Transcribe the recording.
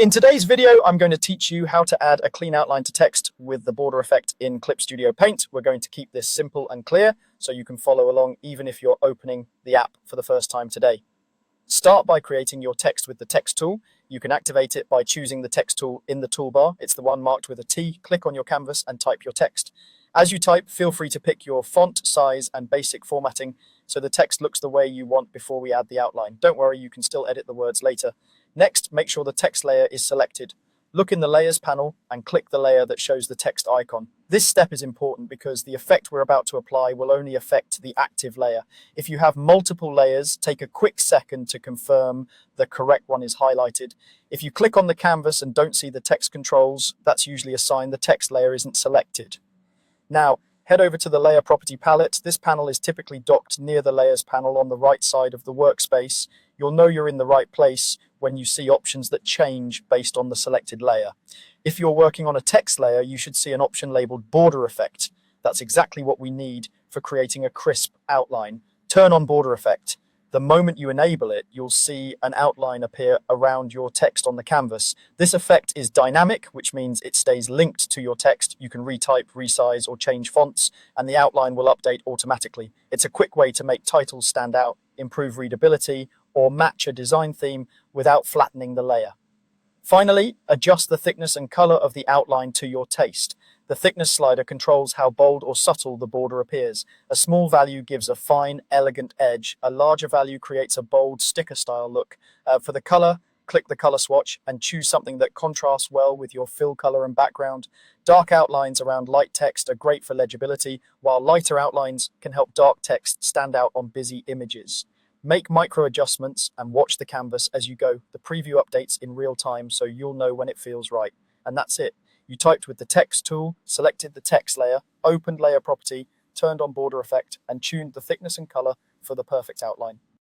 In today's video, I'm going to teach you how to add a clean outline to text with the border effect in Clip Studio Paint. We're going to keep this simple and clear so you can follow along even if you're opening the app for the first time today. Start by creating your text with the text tool. You can activate it by choosing the text tool in the toolbar. It's the one marked with a T. Click on your canvas and type your text. As you type, feel free to pick your font, size, and basic formatting so the text looks the way you want before we add the outline. Don't worry, you can still edit the words later. Next, make sure the text layer is selected. Look in the Layers panel and click the layer that shows the text icon. This step is important because the effect we're about to apply will only affect the active layer. If you have multiple layers, take a quick second to confirm the correct one is highlighted. If you click on the canvas and don't see the text controls, that's usually a sign the text layer isn't selected. Now, head over to the Layer Property palette. This panel is typically docked near the Layers panel on the right side of the workspace. You'll know you're in the right place when you see options that change based on the selected layer. If you're working on a text layer, you should see an option labeled Border Effect. That's exactly what we need for creating a crisp outline. Turn on Border Effect. The moment you enable it, you'll see an outline appear around your text on the canvas. This effect is dynamic, which means it stays linked to your text. You can retype, resize, or change fonts, and the outline will update automatically. It's a quick way to make titles stand out, improve readability, or match a design theme without flattening the layer. Finally, adjust the thickness and color of the outline to your taste. The thickness slider controls how bold or subtle the border appears. A small value gives a fine, elegant edge. A larger value creates a bold, sticker-style look. For the color, click the color swatch and choose something that contrasts well with your fill color and background. Dark outlines around light text are great for legibility, while lighter outlines can help dark text stand out on busy images. Make micro adjustments and watch the canvas as you go. The preview updates in real time so you'll know when it feels right. And that's it. You typed with the text tool, selected the text layer, opened layer property, turned on border effect, and tuned the thickness and color for the perfect outline.